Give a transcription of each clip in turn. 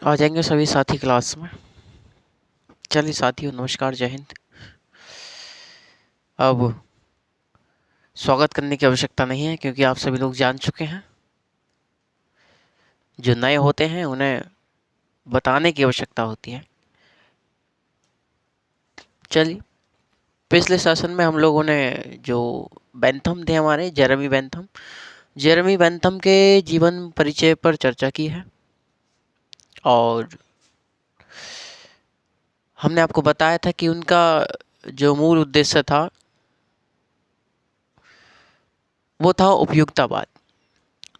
आ जाएंगे सभी साथी क्लास में। चलिए साथियों, नमस्कार, जय हिंद। अब स्वागत करने की आवश्यकता नहीं है क्योंकि आप सभी लोग जान चुके हैं। जो नए होते हैं उन्हें बताने की आवश्यकता होती है। चलिए, पिछले सेशन में हम लोगों ने जो बेंथम थे हमारे जेरेमी बेंथम के जीवन परिचय पर चर्चा की है और हमने आपको बताया था कि उनका जो मूल उद्देश्य था वो था उपयोगितावाद।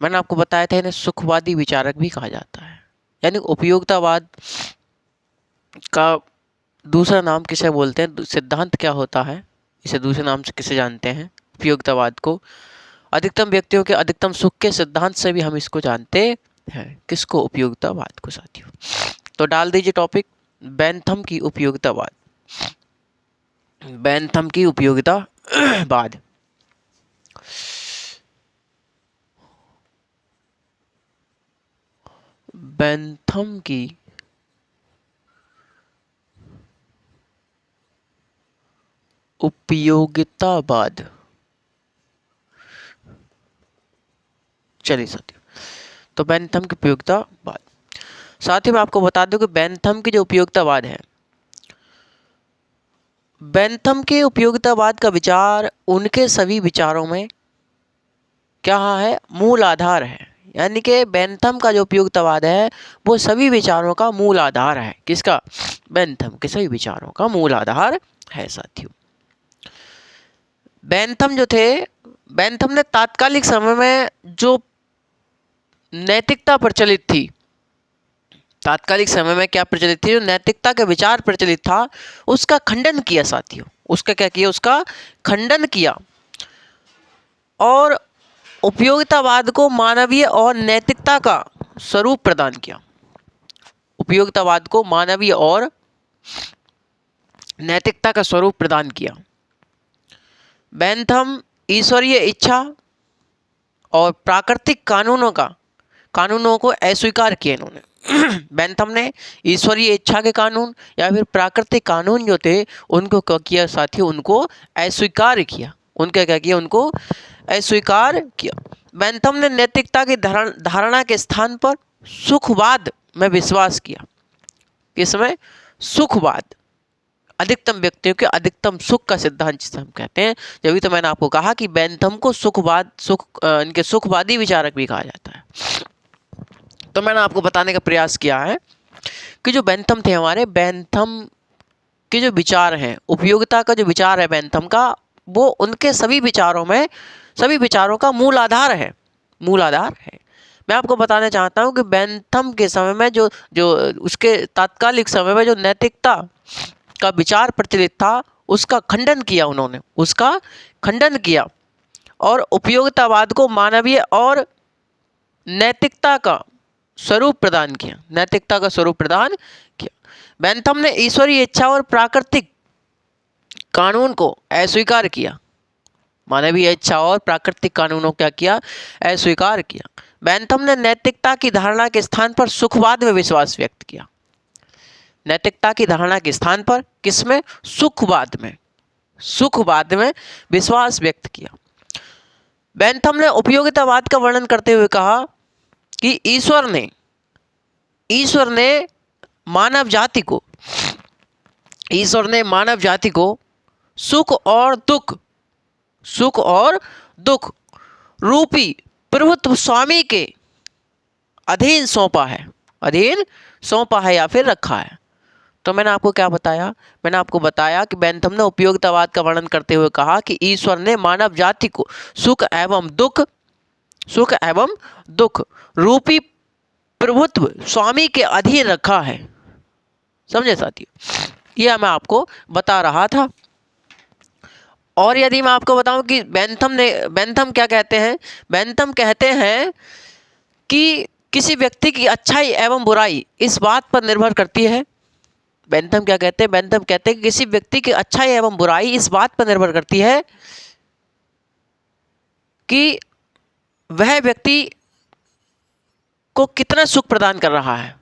मैंने आपको बताया था इन्हें सुखवादी विचारक भी कहा जाता है। यानी उपयोगितावाद का दूसरा नाम किसे बोलते हैं, सिद्धांत क्या होता है, इसे दूसरे नाम से किसे जानते हैं। उपयोगितावाद को अधिकतम व्यक्तियों के अधिकतम सुख के सिद्धांत से भी हम इसको जानते हैं। किसको? उपयोगितावाद को साथियों। तो डाल दीजिए टॉपिक, बेंथम की उपयोगितावाद। बेंथम की उपयोगितावाद। बेंथम की उपयोगितावाद। चलिए साथियों, तो बेंथम की उपयोगितावाद। साथ ही मैं आपको बता दूं कि बेंथम की जो उपयोगितावाद है, बेंथम के उपयोगितावाद का विचार उनके सभी विचारों में क्या है? मूल आधार है। यानी कि बेंथम का जो उपयोगितावाद है वो सभी विचारों का मूल आधार है। किसका? बेंथम के सभी विचारों का मूल आधार है साथियों। बेंथम जो थे, बेंथम ने तात्कालिक समय में जो नैतिकता प्रचलित थी, तात्कालिक समय में क्या प्रचलित थी, जो नैतिकता के विचार प्रचलित था, उसका खंडन किया साथियों। उसका क्या किया? उसका खंडन किया और उपयोगितावाद को मानवीय और नैतिकता का स्वरूप प्रदान किया। उपयोगितावाद को मानवीय और नैतिकता का स्वरूप प्रदान किया। बेंथम ईश्वरीय इच्छा और प्राकृतिक कानूनों को अस्वीकार किया इन्होंने। बेंथम ने ईश्वरीय इच्छा के कानून या फिर प्राकृतिक कानून जो थे उनको क्या किया साथियों? उनको अस्वीकार किया। उनका क्या किया? उनको अस्वीकार किया। बेंथम ने नैतिकता की धारणा के स्थान पर सुखवाद में विश्वास किया। किसमें? सुखवाद। अधिकतम व्यक्तियों के अधिकतम सुख का सिद्धांत जिसे हम कहते हैं। जब तो मैंने आपको कहा कि बेंथम को इनके सुखवादी विचारक भी कहा जाता है। तो मैंने आपको बताने का प्रयास किया है कि जो बेंथम थे हमारे, बेंथम के जो विचार हैं, उपयोगिता का जो विचार है बेंथम का, वो उनके सभी विचारों का मूल आधार है। मूल आधार है। मैं आपको बताना चाहता हूँ कि बेंथम के समय में जो जो उसके तात्कालिक समय में जो नैतिकता का विचार प्रचलित था, उसका खंडन किया उन्होंने। उसका खंडन किया और उपयोगितावाद को मानवीय और नैतिकता का स्वरूप प्रदान किया। नैतिकता का स्वरूप प्रदान किया। बेंथम ने ईश्वरीय इच्छा और प्राकृतिक कानून को अस्वीकार किया। मानवीय इच्छा और प्राकृतिक कानूनों क्या किया? अस्वीकार किया। बेंथम ने नैतिकता की धारणा के स्थान पर सुखवाद में विश्वास व्यक्त किया। नैतिकता की धारणा के स्थान पर किसमें? सुखवाद में विश्वास व्यक्त किया। बेंथम ने उपयोगितावाद का वर्णन करते हुए कहा कि ईश्वर ने मानव जाति को सुख और दुख रूपी प्रभुत्व स्वामी के अधीन सौंपा है या फिर रखा है। तो मैंने आपको क्या बताया? मैंने आपको बताया कि बेंथम ने उपयोगितावाद का वर्णन करते हुए कहा कि ईश्वर ने मानव जाति को सुख एवं दुख रूपी प्रभुत्व स्वामी के अधीन रखा है। समझे साथियों? यह मैं आपको बता रहा था। और यदि मैं आपको बताऊं कि बेंथम क्या कहते हैं? बेंथम कहते हैं कि किसी व्यक्ति की अच्छाई एवं बुराई इस बात पर निर्भर करती है। बेंथम क्या कहते हैं? बेंथम कहते हैं कि किसी व्यक्ति की अच्छाई एवं बुराई इस बात पर निर्भर करती है कि वह व्यक्ति को कितना सुख प्रदान कर रहा है।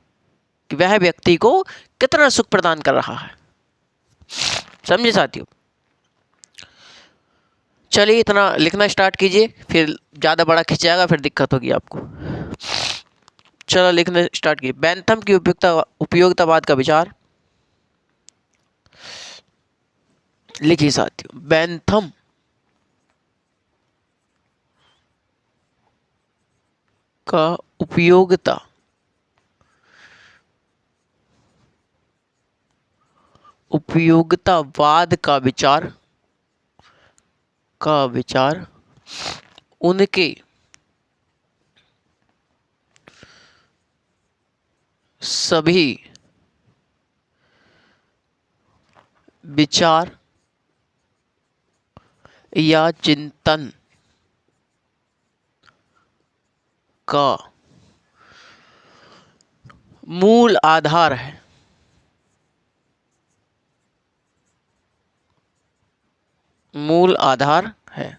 कि वह व्यक्ति को कितना सुख प्रदान कर रहा है। समझे साथियों? चलिए इतना लिखना स्टार्ट कीजिए, फिर ज़्यादा बड़ा खिंच जाएगा, फिर दिक्कत होगी आपको। चलो लिखने स्टार्ट कीजिए। बेंथम की उपयोगितावाद का विचार लिखिए साथियों। बेंथम का उपयोगितावाद का विचार उनके सभी विचार या चिंतन का मूल आधार है। मूल आधार है।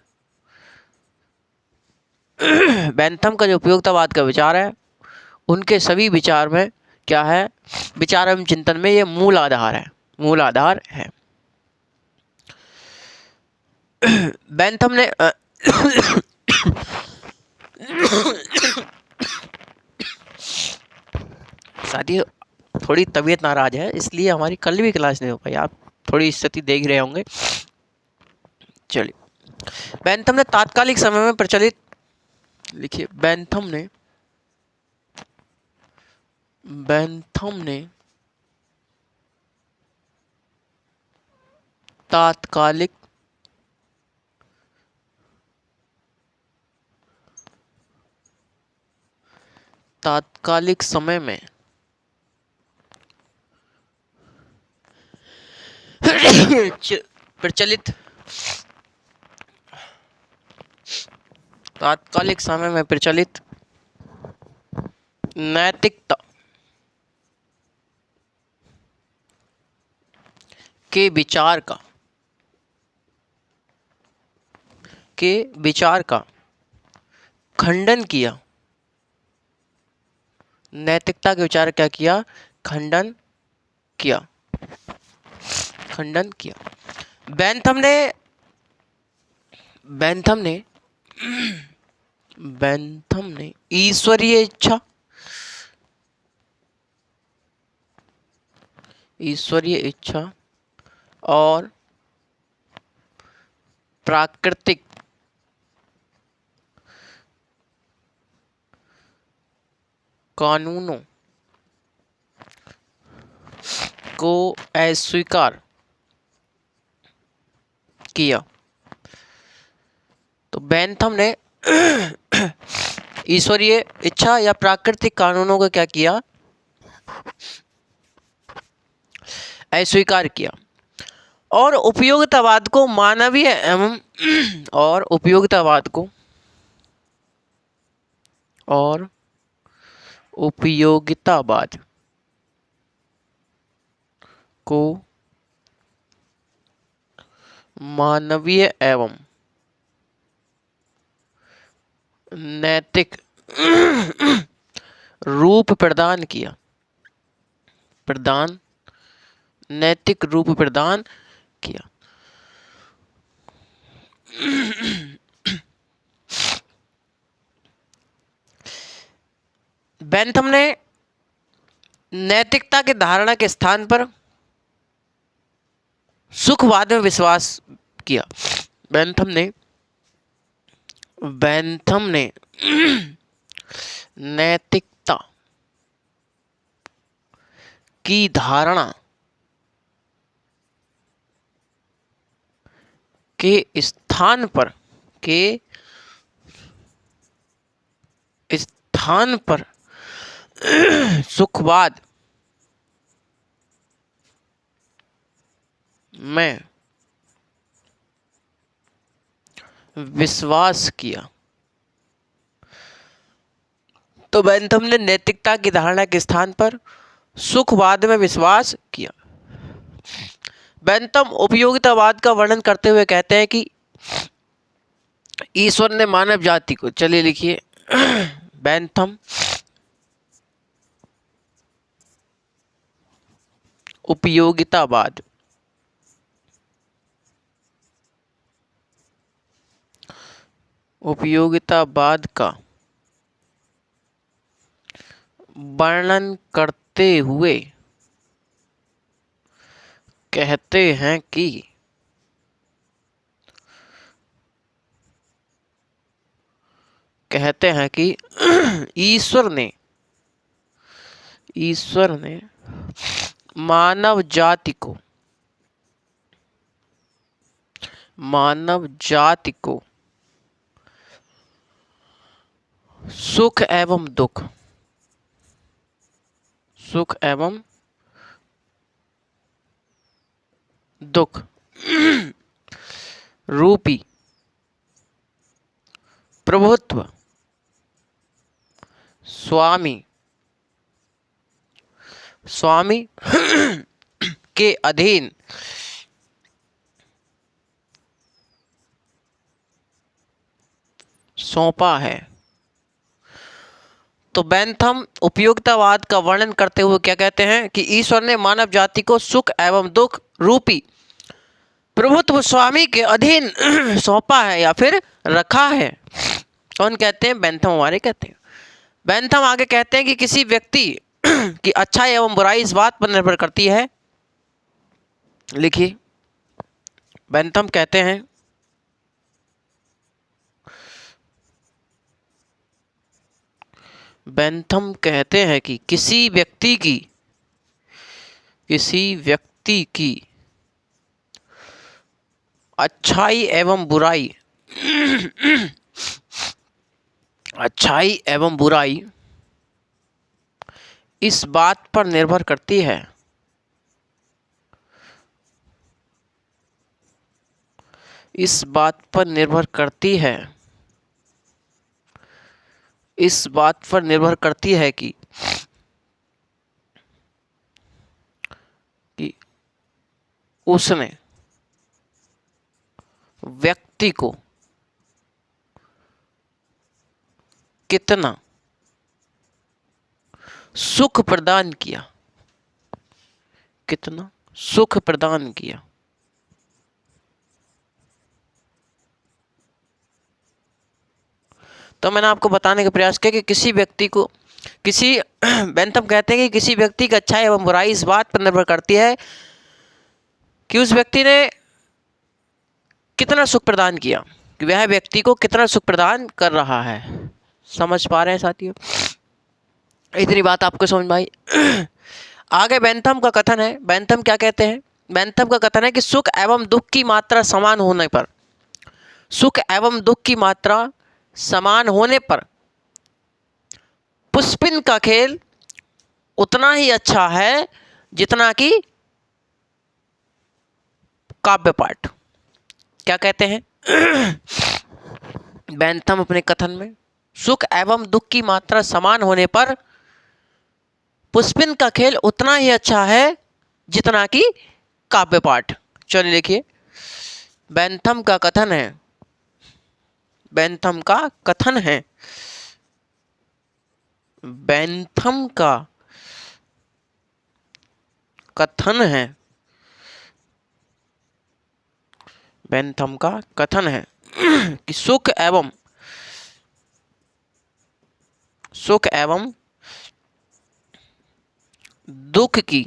बेंथम का जो उपयोगितावाद का विचार है, उनके सभी विचार में क्या है? विचार एवं चिंतन में ये मूल आधार है। मूल आधार है। बेंथम ने साथियों थोड़ी तबीयत नाराज है, इसलिए हमारी कल भी क्लास नहीं हो पाई। आप थोड़ी स्थिति देख रहे होंगे। चलिए, बेंथम ने तात्कालिक समय में प्रचलित, लिखिए बेंथम ने तात्कालिक समय में प्रचलित नैतिकता के विचार का खंडन किया। नैतिकता के विचार क्या किया? खंडन किया। बेंथम ने ईश्वरीय इच्छा और प्राकृतिक कानूनों को अस्वीकार किया। तो बेंथम ने ईश्वरीय इच्छा या प्राकृतिक कानूनों को क्या किया? अस्वीकार किया। और उपयोगितावाद को मानवीय एवं उपयोगितावाद को मानवीय एवं नैतिक रूप प्रदान किया। नैतिक रूप प्रदान किया। बेंथम ने नैतिकता की धारणा के स्थान पर सुखवाद में विश्वास किया। बेंथम ने नैतिकता की धारणा के स्थान पर सुखवाद में विश्वास किया। तो बेंथम ने नैतिकता की धारणा के स्थान पर सुखवाद में विश्वास किया। बेंथम उपयोगितावाद का वर्णन करते हुए कहते हैं कि ईश्वर ने मानव जाति को, चलिए लिखिए, बेंथम उपयोगितावाद। उपयोगितावाद का वर्णन करते हुए कहते हैं कि ईश्वर ने मानव जाति को सुख एवं दुख रूपी प्रभुत्व स्वामी के अधीन सौंपा है। तो बेंथम उपयोगितावाद का वर्णन करते हुए क्या कहते हैं कि ईश्वर ने मानव जाति को सुख एवं दुख रूपी प्रभुत्व स्वामी के अधीन सौंपा है या फिर रखा है। कौन कहते हैं? बेंथम हमारे कहते हैं। बेंथम आगे कहते हैं कि किसी व्यक्ति की अच्छाई एवं बुराई इस बात पर निर्भर करती है, लिखिए, बेंथम कहते हैं कि किसी व्यक्ति की अच्छाई एवं बुराई इस बात पर निर्भर करती है कि उसने व्यक्ति को कितना सुख प्रदान किया। तो मैंने आपको बताने का प्रयास किया कि बेंथम कहते हैं कि किसी व्यक्ति की अच्छाई एवं बुराई इस बात पर निर्भर करती है कि उस व्यक्ति ने कितना सुख प्रदान किया, कि वह व्यक्ति को कितना सुख प्रदान कर रहा है। समझ पा रहे हैं साथियों? इतनी बात आपको समझ में आई? आगे बेंथम का कथन है। बेंथम क्या कहते हैं? बेंथम का कथन है कि सुख एवं दुख की मात्रा समान होने पर पुष्पिन का खेल उतना ही अच्छा है जितना कि काव्य पाठ। क्या कहते हैं बेंथम अपने कथन में? सुख एवं दुख की मात्रा समान होने पर पुष्पिन का खेल उतना ही अच्छा है जितना कि काव्य पाठ। चलिए लिखिए, बेंथम का कथन है बेंथम का कथन है कि सुख एवं दुख की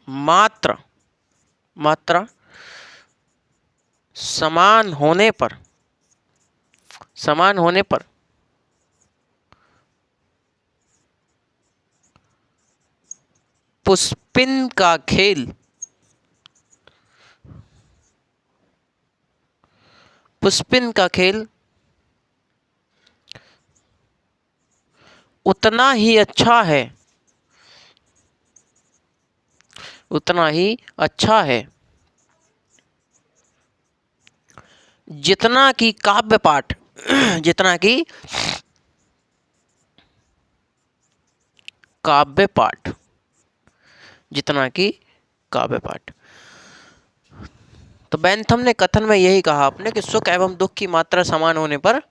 मात्रा समान होने पर पुष्पिन का खेल उतना ही अच्छा है जितना कि काव्य पाठ। तो बेंथम ने कथन में यही कहा आपने कि सुख एवं दुख की मात्रा समान होने पर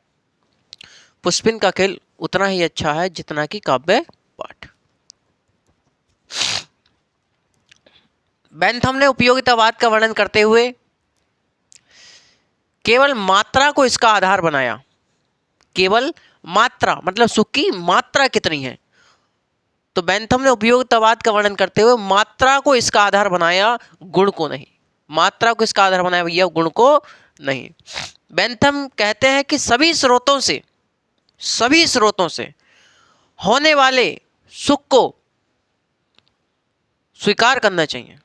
पुष्पिन का खेल उतना ही अच्छा है जितना कि काव्य पाठ। बेंथम ने उपयोगितावाद का वर्णन करते हुए केवल मात्रा को इसका आधार बनाया। केवल मात्रा मतलब सुख की मात्रा कितनी है, तो बेंथम ने उपयोगितावाद का वर्णन करते हुए मात्रा को इसका आधार बनाया, गुण को नहीं। मात्रा को इसका आधार बनाया भैया, गुण को नहीं। बेंथम कहते हैं कि सभी स्रोतों से होने वाले सुख को स्वीकार करना चाहिए।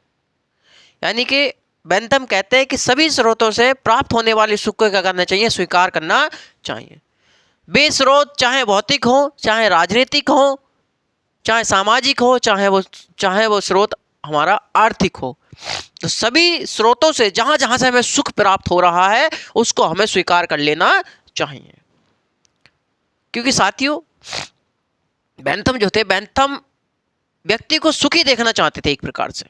यानी कि बेंथम कहते हैं कि सभी स्रोतों से प्राप्त होने वाले सुख को क्या करना चाहिए, स्वीकार करना चाहिए। वे स्रोत चाहे भौतिक हो, चाहे राजनीतिक हो, चाहे सामाजिक हो, चाहे वो स्रोत हमारा आर्थिक हो, तो सभी स्रोतों से जहां जहां से हमें सुख प्राप्त हो रहा है उसको हमें स्वीकार कर लेना चाहिए। क्योंकि साथियों बेंथम जो थे, बेंथम व्यक्ति को सुखी देखना चाहते थे एक प्रकार से।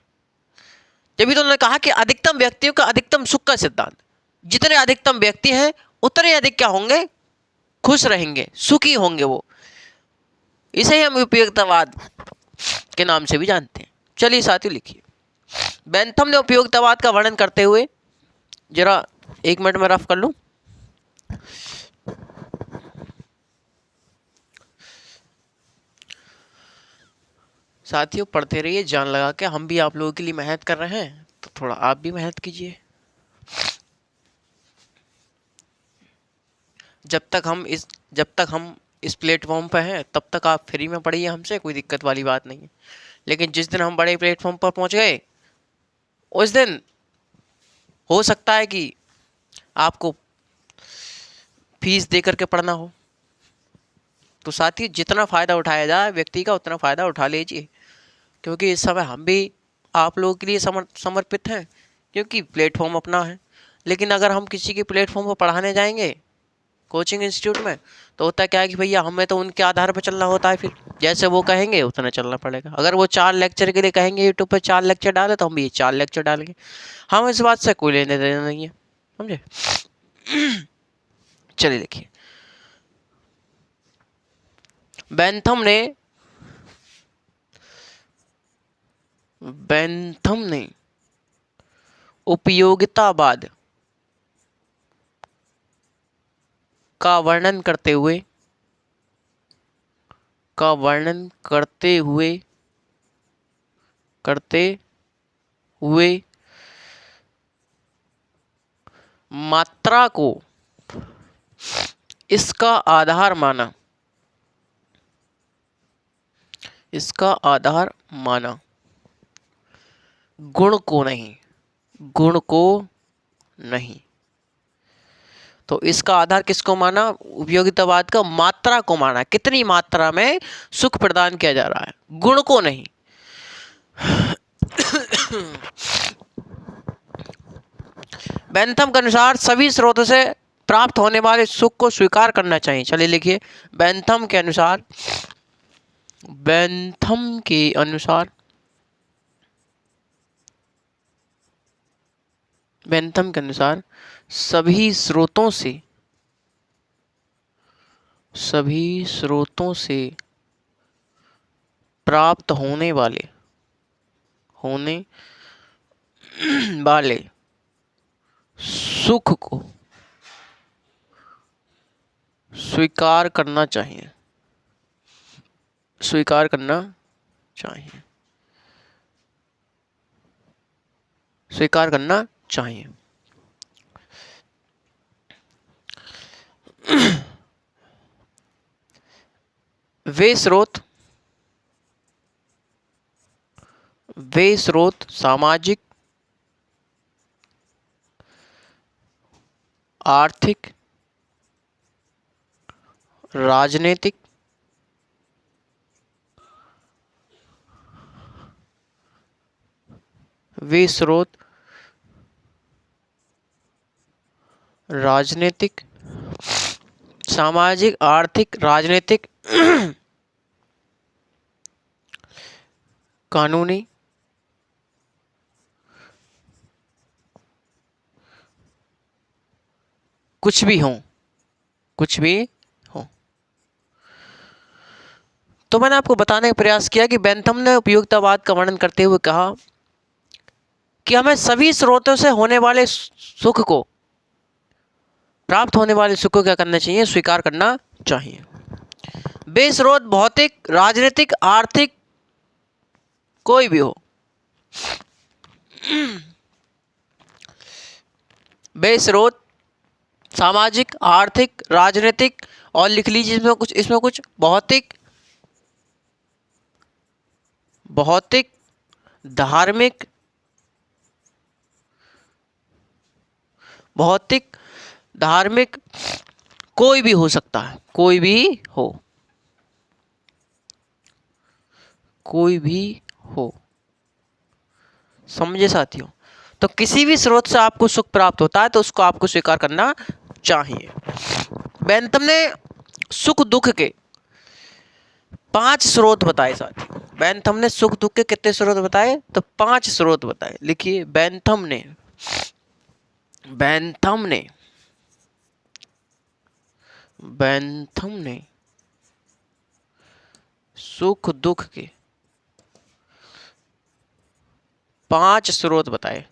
जब तो उन्होंने कहा कि अधिकतम व्यक्तियों का अधिकतम सुख का सिद्धांत, जितने अधिकतम व्यक्ति हैं उतने अधिक क्या होंगे, खुश रहेंगे, सुखी होंगे वो। इसे ही हम उपयोगितावाद के नाम से भी जानते हैं। चलिए साथियों लिखिए, बेंथम ने उपयोगितावाद का वर्णन करते हुए, जरा 1 मिनट में रफ कर लूं। साथियों पढ़ते रहिए, जान लगा के हम भी आप लोगों के लिए मेहनत कर रहे हैं, तो थोड़ा आप भी मेहनत कीजिए। जब तक हम इस प्लेटफॉर्म पर हैं तब तक आप फ्री में पढ़िए हमसे, कोई दिक्कत वाली बात नहीं है। लेकिन जिस दिन हम बड़े प्लेटफॉर्म पर पहुंच गए उस दिन हो सकता है कि आपको फीस दे करके पढ़ना हो। तो साथियों जितना फ़ायदा उठाया जाए व्यक्ति का उतना फ़ायदा उठा लीजिए, क्योंकि इस समय हम भी आप लोगों के लिए समर्पित हैं, क्योंकि प्लेटफॉर्म अपना है। लेकिन अगर हम किसी के प्लेटफॉर्म पर पढ़ाने जाएंगे कोचिंग इंस्टीट्यूट में, तो होता क्या है कि भैया हमें तो उनके आधार पर चलना होता है, फिर जैसे वो कहेंगे उतना चलना पड़ेगा। अगर वो 4 लेक्चर के लिए कहेंगे यूट्यूब पर 4 लेक्चर डाले, तो हम भी 4 लेक्चर डालेंगे। हम इस बात से कोई लेने देना नहीं है, समझे। चलिए देखिए, बेंथम ने उपयोगितावाद का वर्णन करते हुए मात्रा को इसका आधार माना, गुण को नहीं। तो इसका आधार किसको माना, उपयोगितावाद का मात्रा को माना, कितनी मात्रा में सुख प्रदान किया जा रहा है, गुण को नहीं। बेंथम के अनुसार सभी स्रोतों से प्राप्त होने वाले सुख को स्वीकार करना चाहिए। चलिए लिखिए, बेंथम के अनुसार सभी स्रोतों से प्राप्त होने वाले सुख को स्वीकार करना चाहिए। वे स्रोत सामाजिक, आर्थिक, राजनीतिक, सामाजिक, आर्थिक, राजनीतिक, कानूनी, कुछ भी हो। तो मैंने आपको बताने का प्रयास किया कि बेंथम ने उपयोगितावाद का वर्णन करते हुए कहा कि हमें सभी स्रोतों से होने वाले सुख को, प्राप्त होने वाले सुख को क्या करना चाहिए, स्वीकार करना चाहिए। वे स्रोत भौतिक, राजनीतिक, आर्थिक कोई भी हो, वे स्रोत सामाजिक, आर्थिक, राजनीतिक और लिख लीजिए इसमें कुछ भौतिक, भौतिक, धार्मिक, भौतिक, धार्मिक कोई भी हो सकता है, कोई भी हो, कोई भी हो। समझे साथियों? तो किसी भी स्रोत से आपको सुख प्राप्त होता है तो उसको आपको स्वीकार करना चाहिए। बेंथम ने सुख दुख के 5 स्रोत बताए साथियों। बेंथम ने सुख दुख के कितने स्रोत बताए? तो 5 स्रोत बताए। लिखिए, बेंथम ने सुख दुख के 5 स्रोत बताए।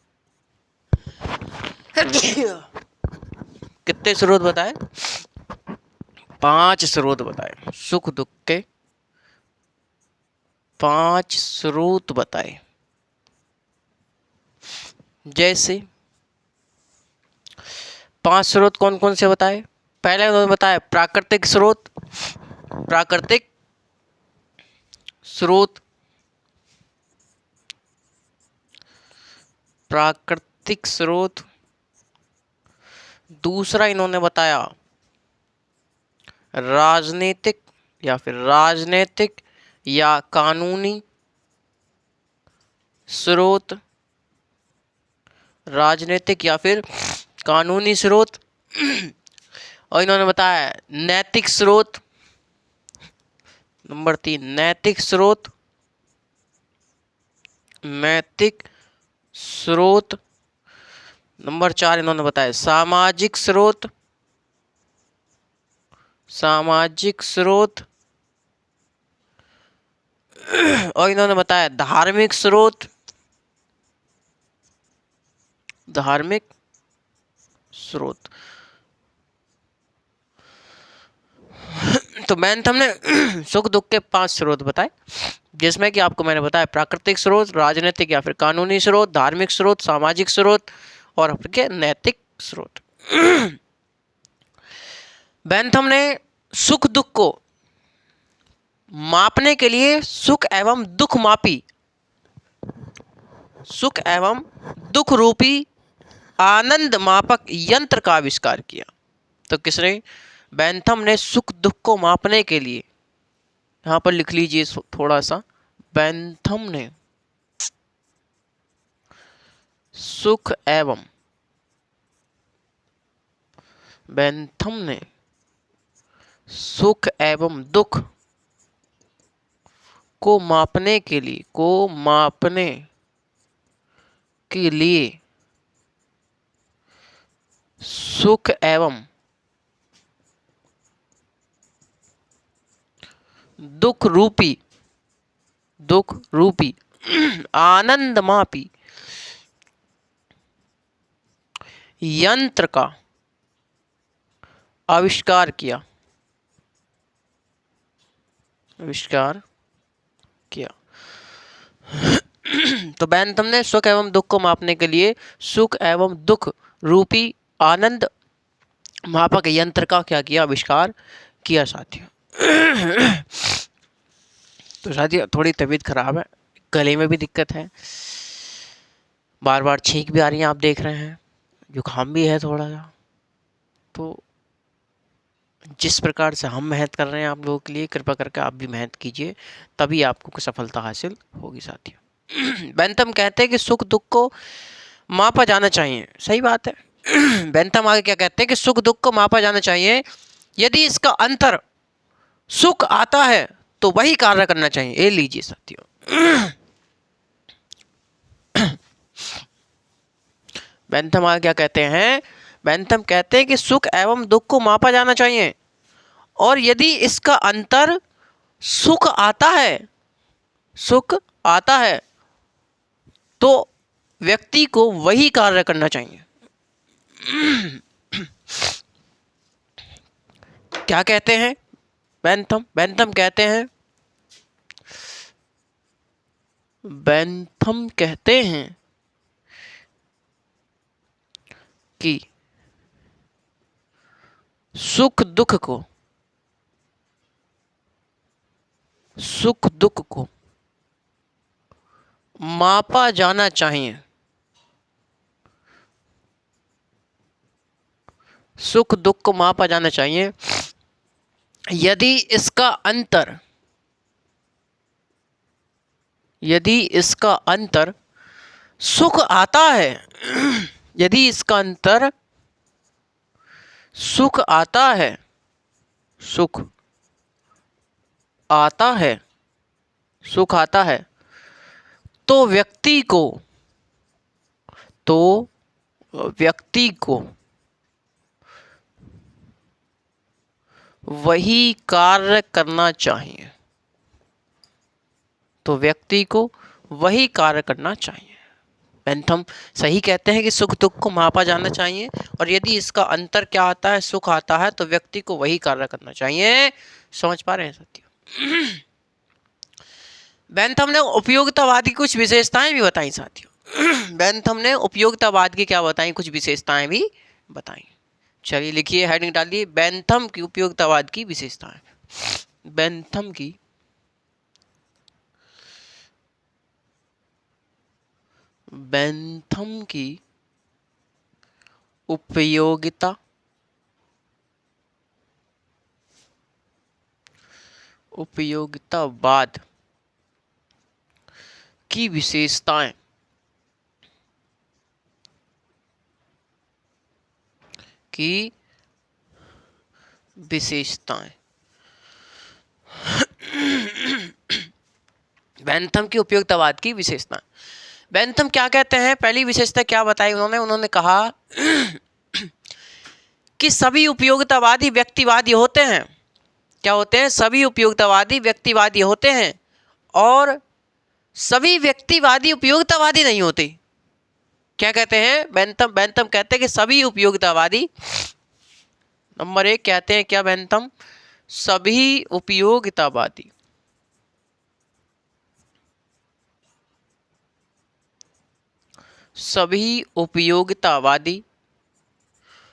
कितने स्रोत बताए? 5 स्रोत बताए। सुख दुख के 5 स्रोत बताए। जैसे 5 स्रोत कौन कौन से बताए? पहले उन्होंने बताया प्राकृतिक स्रोत, प्राकृतिक स्रोत, प्राकृतिक स्रोत। दूसरा इन्होंने बताया राजनीतिक या कानूनी स्रोत, राजनीतिक या फिर कानूनी स्रोत। और इन्होंने बताया नैतिक स्रोत। नंबर 3 नैतिक स्रोत, नैतिक स्रोत। नंबर 4 इन्होंने बताया सामाजिक स्रोत, सामाजिक स्रोत। और इन्होंने बताया धार्मिक स्रोत, धार्मिक स्रोत। तो बेंथम ने सुख दुख के 5 स्रोत बताए, जिसमें कि आपको मैंने बताया प्राकृतिक स्रोत, राजनीतिक या फिर कानूनी स्रोत, धार्मिक स्रोत, सामाजिक स्रोत और आपके नैतिक स्रोत। बेंथम ने सुख दुख को मापने के लिए सुख एवं दुख मापी, सुख एवं दुख रूपी आनंद मापक यंत्र का आविष्कार किया। तो किसने? बेंथम ने सुख दुख को मापने के लिए, यहां पर लिख लीजिए थोड़ा सा, बेंथम ने सुख एवं दुख को मापने के लिए, सुख एवं दुख रूपी आनंद मापी यंत्र का आविष्कार किया, तो बेंथम ने सुख एवं दुख को मापने के लिए सुख एवं दुख रूपी आनंद मापक यंत्र का क्या किया? आविष्कार किया साथियों। तो साथियों थोड़ी तबीयत खराब है, गले में भी दिक्कत है, बार बार छींक भी आ रही है, आप देख रहे हैं, जुकाम भी है थोड़ा सा। तो जिस प्रकार से हम मेहनत कर रहे हैं आप लोगों के लिए, कृपा करके आप भी मेहनत कीजिए, तभी आपको सफलता हासिल होगी साथियों। बेंथम कहते हैं कि सुख दुख को मापा जाना चाहिए। सही बात है। बेंथम आगे क्या कहते हैं कि सुख दुख को मापा जाना चाहिए, यदि इसका अंतर सुख आता है तो वही कार्य करना चाहिए। ये लीजिए साथियों, बेंथम आगे क्या कहते हैं? बेंथम कहते हैं कि सुख एवं दुख को मापा जाना चाहिए, और यदि इसका अंतर सुख आता है तो व्यक्ति को वही कार्य करना चाहिए। क्या कहते हैं बेंथम कहते हैं कि सुख दुख को मापा जाना चाहिए। सुख दुख को मापा जाना चाहिए। यदि इसका अंतर सुख आता है, यदि इसका अंतर सुख आता है तो व्यक्ति को वही कार्य करना चाहिए। बेंथम सही कहते हैं कि सुख दुख को मापा जाना चाहिए, और यदि इसका अंतर क्या आता है, सुख आता है, तो व्यक्ति को वही कार्य करना चाहिए। समझ पा रहे हैं साथियों? बेंथम ने उपयोगितावाद की कुछ विशेषताएं भी बताई साथियों। बेंथम ने उपयोगितावाद की क्या बताई, कुछ विशेषताएं भी बताई। चलिए लिखिए, हेडिंग डालिए, बेंथम की उपयोगितावाद की विशेषताएं। बेंथम की उपयोगितावाद की विशेषताएं। बेंथम की उपयोगितावाद की विशेषता। बेंथम क्या कहते हैं, पहली विशेषता क्या बताई उन्होंने कहा कि सभी उपयोगितावादी व्यक्तिवादी होते हैं। क्या होते हैं? सभी उपयोगितावादी व्यक्तिवादी होते हैं, और सभी व्यक्तिवादी उपयोगितावादी नहीं होते। क्या कहते हैं बेंथम कहते हैं कि सभी उपयोगितावादी, नंबर 1 कहते हैं क्या बेंथम, सभी उपयोगितावादी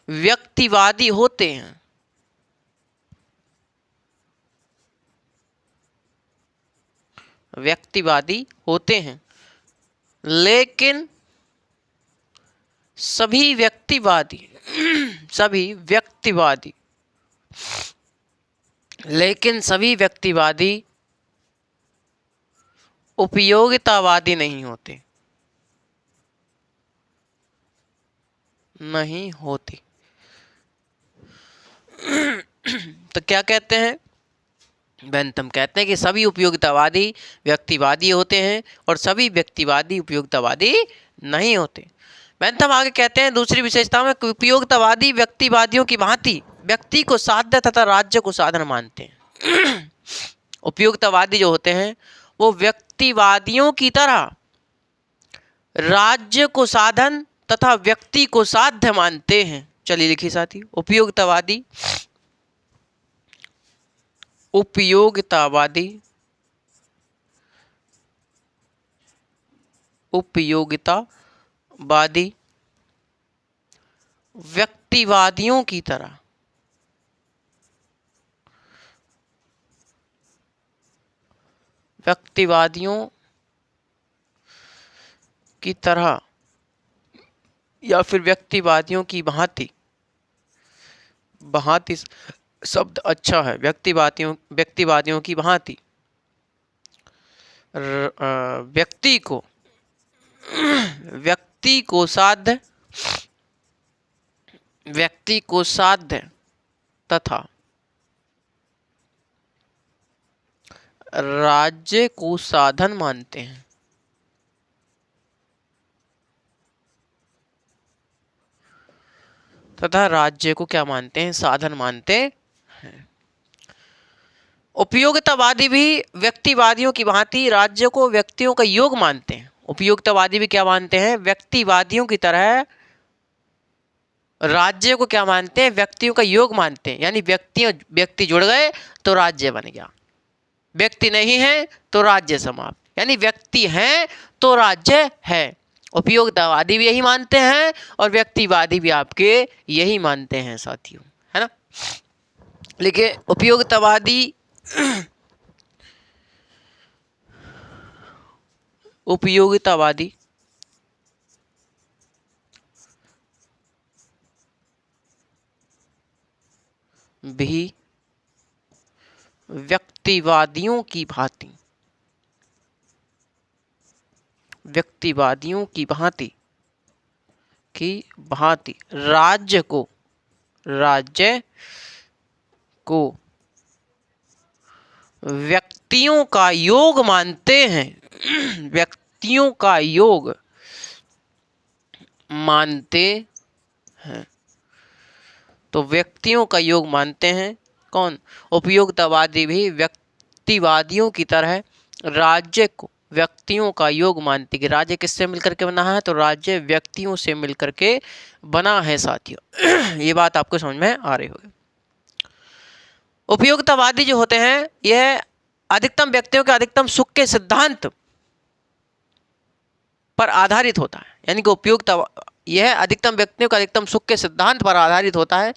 व्यक्तिवादी होते हैं। लेकिन सभी व्यक्तिवादी उपयोगितावादी नहीं होते। तो क्या कहते हैं बेंथम, कहते हैं कि सभी उपयोगितावादी व्यक्तिवादी होते हैं और सभी व्यक्तिवादी उपयोगितावादी नहीं होते। बेंथम आगे कहते हैं दूसरी विशेषता में, उपयोगितावादी व्यक्तिवादियों की भांति व्यक्ति को साध्य तथा राज्य को साधन मानते हैं। उपयोगितावादी जो होते हैं वो व्यक्तिवादियों की तरह राज्य को साधन तथा व्यक्ति को साध्य मानते हैं। चलिए लिखिए साथी, उपयोगितावादी व्यक्तिवादियों की तरह या फिर व्यक्तिवादियों की भांति शब्द अच्छा है, व्यक्तिवादियों की भांति व्यक्ति को साध्य तथा राज्य को साधन मानते हैं। तथा राज्य को क्या मानते हैं? साधन मानते हैं। उपयोगितावादी भी व्यक्तिवादियों की भांति राज्य को व्यक्तियों का योग मानते हैं। उपयोगितावादी भी क्या मानते हैं, व्यक्तिवादियों की तरह राज्य को क्या मानते हैं, व्यक्तियों का योग मानते हैं। यानी व्यक्ति जुड़ गए तो राज्य बन गया, व्यक्ति नहीं है तो राज्य समाप्त। यानी व्यक्ति हैं तो राज्य है। उपयोगितावादी भी यही मानते हैं और व्यक्तिवादी भी आपके यही मानते हैं साथियों, है ना। लिखिए उपयोगितावादी उपयोगितावादी भी व्यक्तिवादियों की भांति राज्य को व्यक्तियों का योग मानते हैं व्यक्तियों का योग मानते हैं। तो व्यक्तियों का योग मानते हैं कौन, उपयोगितावादी भी व्यक्तिवादियों की तरह राज्य को व्यक्तियों का योग मानते कि राज्य किससे मिलकर के बना है, तो राज्य व्यक्तियों से मिलकर के बना है साथियों। ये बात आपको समझ में आ रही होगी। उपयोगितावादी जो होते हैं यह अधिकतम व्यक्तियों के अधिकतम सुख के सिद्धांत पर आधारित होता है। यानी कि यह अधिकतम व्यक्तियों का अधिकतम सुख के सिद्धांत पर आधारित होता है,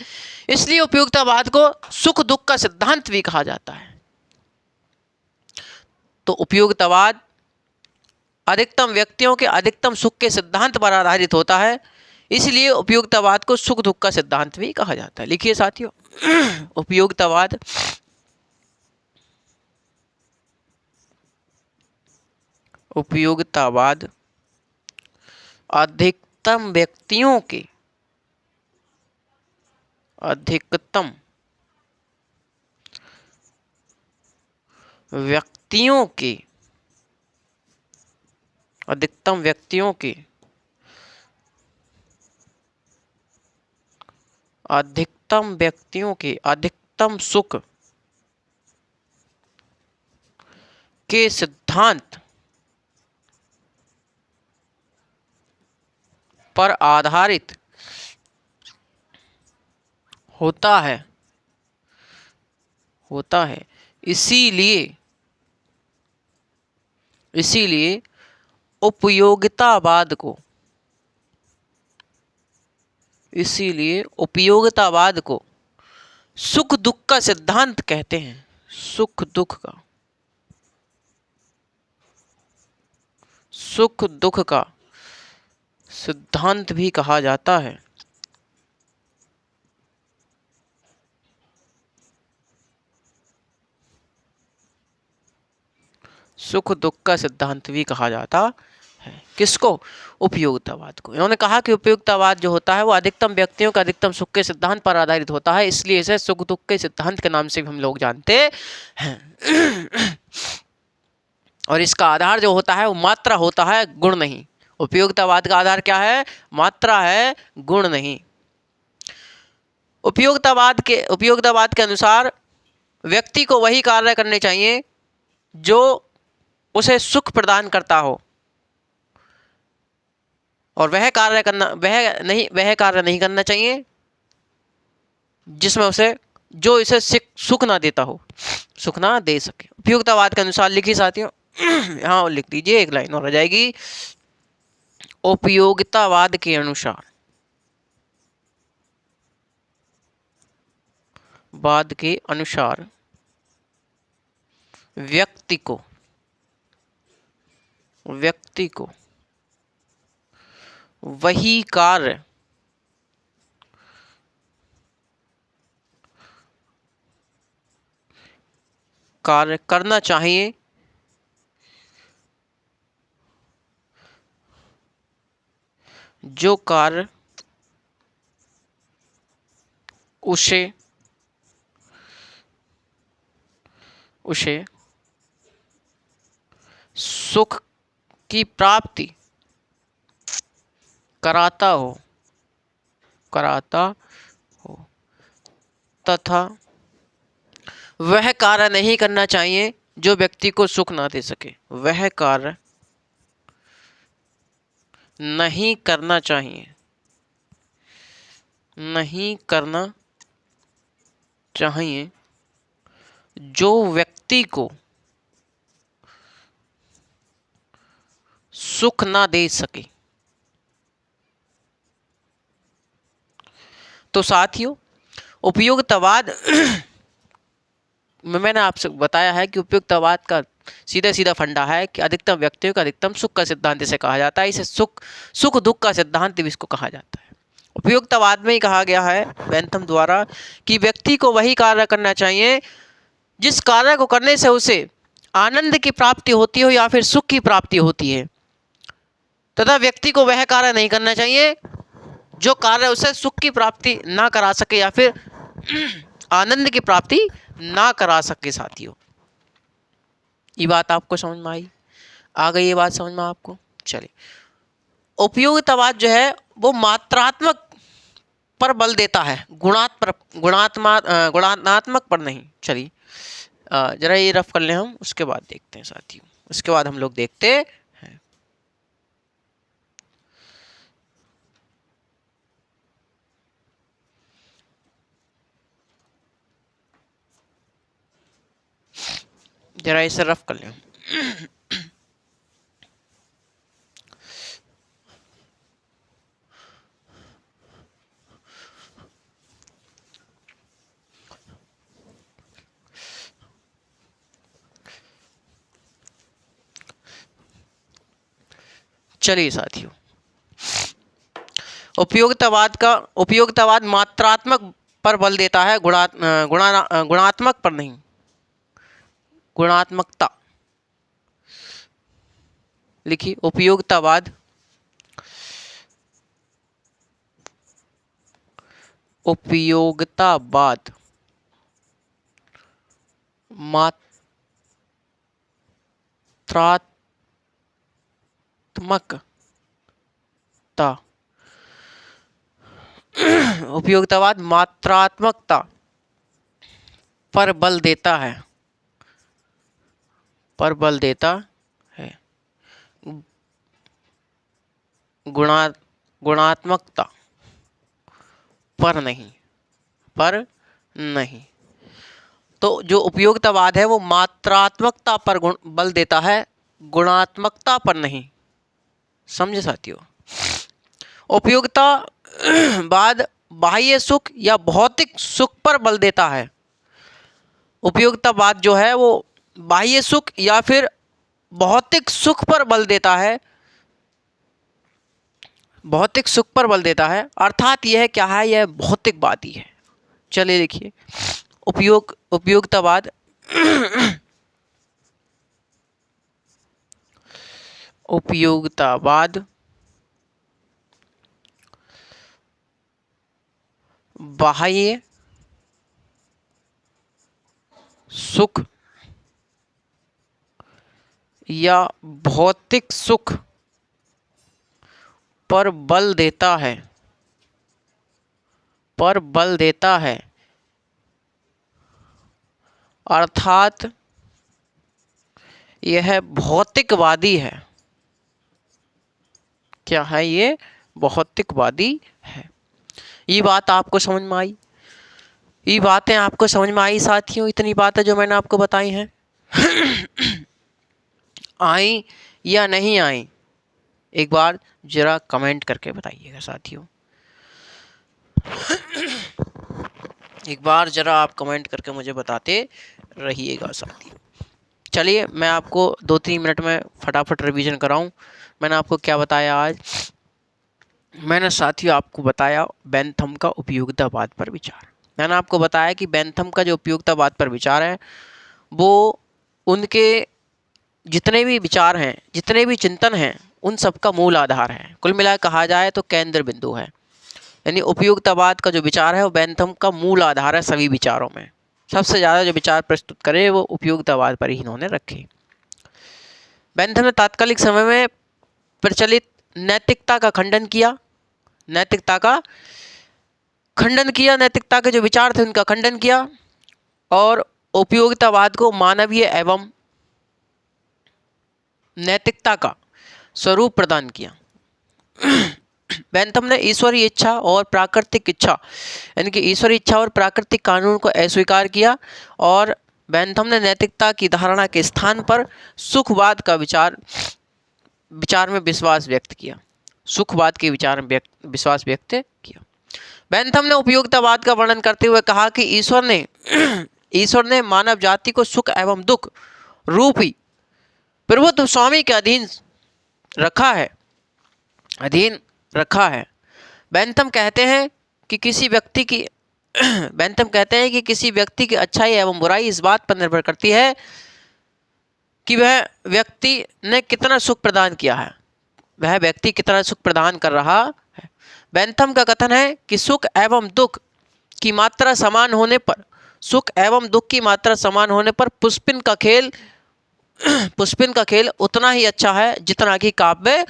इसलिए उपयोगितावाद को सुख दुख का सिद्धांत भी कहा जाता है। तो उपयोगितावाद अधिकतम व्यक्तियों के अधिकतम सुख के सिद्धांत पर आधारित होता है, इसलिए उपयोगितावाद को सुख दुख का सिद्धांत भी कहा जाता है। लिखिए साथियों उपयोगितावाद अधिकतम व्यक्तियों के अधिकतम सुख के सिद्धांत पर आधारित होता है। इसीलिए उपयोगितावाद को सुख दुख का सिद्धांत कहते हैं। सुख दुख का सिद्धांत भी कहा जाता है। सुख दुख का सिद्धांत भी कहा जाता है। किसको, उपयोगितावाद को। इन्होंने कहा कि उपयोगितावाद जो होता है वो अधिकतम व्यक्तियों का अधिकतम सुख के सिद्धांत पर आधारित होता है, इसलिए इसे सुख दुख के सिद्धांत के नाम से भी हम लोग जानते हैं। और इसका आधार जो होता है वो मात्रा होता है, गुण नहीं। उपयोगितावाद का आधार क्या है, मात्रा है, गुण नहीं। उपयोगितावाद के अनुसार व्यक्ति को वही कार्य करने चाहिए जो उसे सुख प्रदान करता हो, और वह कार्य नहीं करना चाहिए जिसमें जो इसे सुख ना देता हो, सुख ना दे सके। उपयोगितावाद के अनुसार लिखिए साथियों, यहाँ लिख दीजिए, एक लाइन और आ जाएगी। उपयोगितावाद के अनुसार व्यक्ति को वही कार्य करना चाहिए जो कार्य उसे सुख की प्राप्ति कराता हो तथा वह कार्य नहीं करना चाहिए जो व्यक्ति को सुख ना दे सके। वह कार्य नहीं करना चाहिए, नहीं करना चाहिए जो व्यक्ति को सुख ना दे सके। तो साथियों, उपयोगितावाद मैंने आपसे बताया है कि उपयोगितावाद का सीधा सीधा फंडा है कि अधिकतम व्यक्तियों का अधिकतम सुख का सिद्धांत इसे कहा जाता है। इसे सुख दुख का सिद्धांत भी इसको कहा जाता है। उपयोगितावाद में ही कहा गया है बेंथम द्वारा कि व्यक्ति को वही कार्य करना चाहिए जिस कार्य को करने से उसे आनंद की प्राप्ति होती हो या फिर सुख की प्राप्ति होती है, तथा व्यक्ति को वह कार्य नहीं करना चाहिए जो कार्य उसे सुख की प्राप्ति ना करा सके या फिर आनंद की प्राप्ति ना करा सके। साथियों, ये बात आपको समझ में आई? आ गई ये बात समझ में आपको? चलिए, उपयोगितावाद जो है वो मात्रात्मक पर बल देता है, गुणात्मक पर नहीं। चलिए जरा ये रफ कर लें हम, उसके बाद देखते हैं साथियों, उसके बाद हम लोग देखते हैं। जरा इसे रफ कर लें। चलिए साथियों, उपयोगितावाद मात्रात्मक पर बल देता है, गुणात्मक पर नहीं। गुणात्मकता लिखिए, उपयोगितावाद मात्रात्मकता उपयोगितावाद मात्रात्मकता पर बल देता है, पर बल देता है, गुणात्मकता पर नहीं, पर नहीं। तो जो उपयोगितावाद है वो मात्रात्मकता पर बल देता है, गुणात्मकता पर नहीं। समझे साथियों? उपयोगितावाद बाह्य सुख या भौतिक सुख पर बल देता है। उपयोगितावाद जो है वो बाह्य सुख या फिर भौतिक सुख पर बल देता है, भौतिक सुख पर बल देता है। अर्थात यह क्या है? यह भौतिकवादी है। चलिए देखिए, उपयोगितावाद उपयोगितावाद बाह्य सुख या भौतिक सुख पर बल देता है, पर बल देता है। अर्थात यह भौतिकवादी है। क्या है? ये भौतिकवादी है। ये बात आपको समझ में आई? ये बातें आपको समझ में आई साथियों? इतनी बातें जो मैंने आपको बताई हैं आई या नहीं आई, एक बार जरा कमेंट करके बताइएगा साथियों। एक बार जरा आप कमेंट करके मुझे बताते रहिएगा साथियों। चलिए, मैं आपको 2-3 मिनट में फटाफट रिवीजन कराऊं। मैंने आपको क्या बताया आज? मैंने साथियों आपको बताया बेंथम का उपयोगितावाद पर विचार। मैंने आपको बताया कि बेंथम का जो उपयोगितावाद पर विचार है वो उनके जितने भी विचार हैं, जितने भी चिंतन हैं, उन सब का मूल आधार है। कुल मिला कहा जाए तो केंद्र बिंदु है। यानी उपयोगितावाद का जो विचार है वो बेंथम का मूल आधार है। सभी विचारों में सबसे ज़्यादा जो विचार प्रस्तुत करे वो उपयोगितावाद पर ही इन्होंने रखे। बेंथम ने तात्कालिक समय में प्रचलित नैतिकता का खंडन किया, नैतिकता के जो विचार थे उनका खंडन किया और उपयोगितावाद को मानवीय एवं नैतिकता का स्वरूप प्रदान किया। बेंथम ने ईश्वरीय इच्छा और प्राकृतिक इच्छा यानी कि ईश्वरीय इच्छा और प्राकृतिक कानून को अस्वीकार किया और बेंथम ने नैतिकता की धारणा के स्थान पर सुखवाद का विचार में विश्वास व्यक्त किया। सुखवाद के विचार में विश्वास व्यक्त किया। बेंथम ने उपयोगितावाद का वर्णन करते हुए कहा कि ईश्वर ने मानव जाति को सुख एवं दुख रूपी प्रभुत्व स्वामी के अधीन रखा है। बेंथम कहते हैं कि किसी व्यक्ति की अच्छाई एवं बुराई इस बात पर निर्भर करती है कि वह व्यक्ति ने कितना सुख प्रदान किया है, वह व्यक्ति कितना सुख प्रदान कर रहा है। बेंथम का कथन है कि सुख एवं दुख की मात्रा समान होने पर पुष्पिन का खेल उतना ही अच्छा है जितना कि काव्य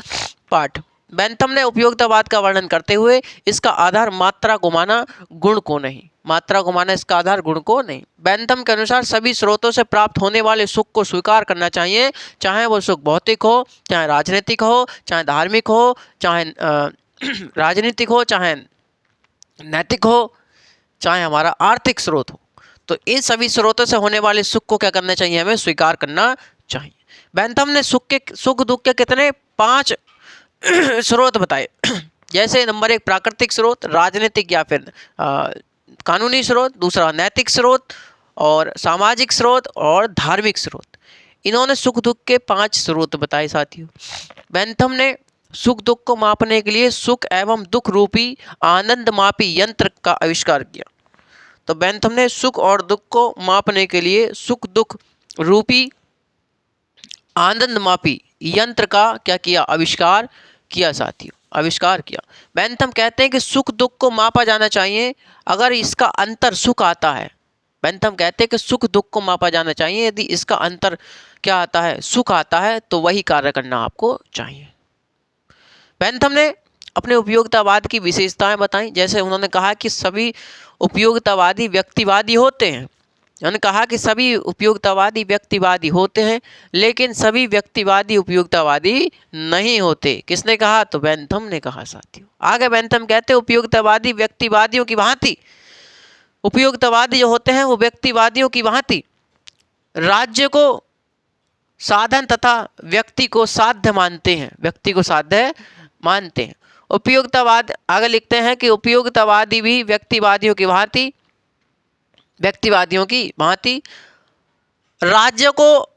पाठ। बेंथम ने उपयोगितावाद का वर्णन करते हुए इसका आधार मात्रा घुमाना गुण को नहीं। बेंथम के अनुसार सभी स्रोतों से प्राप्त होने वाले सुख को स्वीकार करना चाहिए, चाहे वो सुख भौतिक हो, चाहे राजनीतिक हो, चाहे धार्मिक हो, चाहे राजनीतिक हो, चाहे नैतिक हो, चाहे हमारा आर्थिक स्रोत हो। तो इन सभी स्रोतों से होने वाले सुख को क्या करना चाहिए, हमें स्वीकार करना चाहिए। बेंथम ने सुख दुख के कितने 5 स्रोत बताए, जैसे नंबर 1 प्राकृतिक स्रोत, राजनीतिक या फिर कानूनी स्रोत, दूसरा नैतिक स्रोत और सामाजिक स्रोत और धार्मिक स्रोत। इन्होंने सुख दुख के 5 स्रोत बताए साथियों। बेंथम ने सुख दुख को मापने के लिए सुख एवं दुख रूपी आनंद मापी यंत्र का आविष्कार किया। तो बेंथम ने सुख और दुख को मापने के लिए सुख दुख रूपी आनंद मापी यंत्र का क्या किया, आविष्कार किया साथियों, आविष्कार किया। बेंथम कहते हैं कि सुख दुख को मापा जाना चाहिए अगर इसका अंतर सुख आता है। बेंथम कहते हैं कि सुख दुख को मापा जाना चाहिए, यदि इसका अंतर क्या आता है, सुख आता है, तो वही कार्य करना आपको चाहिए। बेंथम ने अपने उपयोगितावाद की विशेषताएं बताई, जैसे उन्होंने कहा कि सभी उपयोगितावादी व्यक्तिवादी होते हैं। उन्होंने कहा कि सभी उपयोगितावादी व्यक्तिवादी होते हैं, लेकिन सभी व्यक्तिवादी उपयोगितावादी नहीं होते। किसने कहा, तो बेंथम ने कहा साथियों। आगे बेंथम कहते हैं उपयोगितावादी व्यक्तिवादियों की भांति उपयोगितावादी जो होते हैं वो व्यक्तिवादियों की भांति राज्य को साधन तथा व्यक्ति को साध्य मानते हैं। उपयोगितावाद आगे लिखते हैं कि उपयोगितावादी भी व्यक्तिवादियों की भांति राज्य को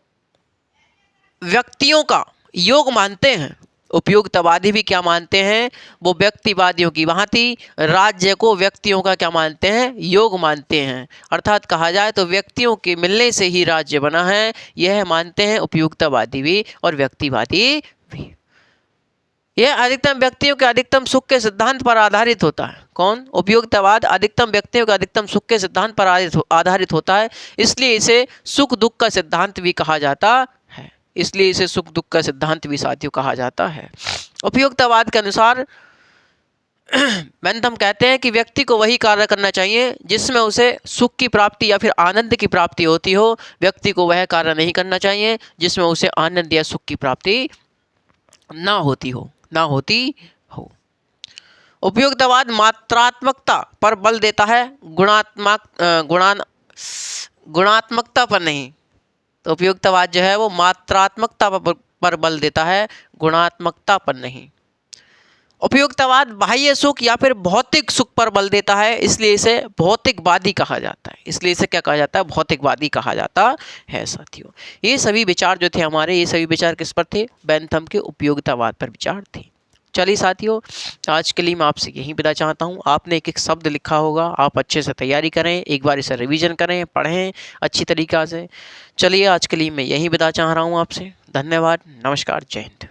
व्यक्तियों का योग मानते हैं। उपयोगितावादी भी क्या मानते हैं, वो व्यक्तिवादियों की भांति राज्य को व्यक्तियों का क्या मानते हैं, योग मानते हैं। अर्थात कहा जाए तो व्यक्तियों के मिलने से ही राज्य बना है, यह मानते हैं उपयोगितावादी भी और व्यक्तिवादी भी। यह अधिकतम व्यक्तियों के अधिकतम सुख के सिद्धांत पर आधारित होता है। कौन, उपयोगितावाद अधिकतम व्यक्तियों के अधिकतम सुख के सिद्धांत पर आधारित होता है, इसलिए इसे सुख दुख का सिद्धांत भी कहा जाता है। इसलिए इसे सुख दुख का सिद्धांत भी साथियों कहा जाता है। उपयोगितावाद के अनुसार बेंथम कहते हैं कि व्यक्ति को वही कार्य करना चाहिए जिसमें उसे सुख की प्राप्ति या फिर आनंद की प्राप्ति होती हो। व्यक्ति को वह कार्य नहीं करना चाहिए जिसमें उसे आनंद या सुख की प्राप्ति ना होती हो। उपयोगितावाद मात्रात्मकता पर बल देता है, गुणात्मकता पर नहीं। तो उपयोगितावाद जो है वो मात्रात्मकता पर बल देता है, गुणात्मकता पर नहीं। उपयोगितावाद बाह्य सुख या फिर भौतिक सुख पर बल देता है, इसलिए इसे भौतिकवादी कहा जाता है। इसलिए इसे क्या कहा जाता है, भौतिकवादी कहा जाता है साथियों। ये सभी विचार जो थे हमारे, ये सभी विचार किस पर थे, बेंथम के उपयोगितावाद पर विचार थे। चलिए साथियों, आज के लिए मैं आपसे यही विदा चाहता हूँ। आपने एक एक शब्द लिखा होगा, आप अच्छे से तैयारी करें, एक बार इसे रिवीजन करें, पढ़ें अच्छी तरीक़ा से। चलिए आज के लिए मैं यही विदा चाह रहा हूँ आपसे। धन्यवाद, नमस्कार, जय हिंद।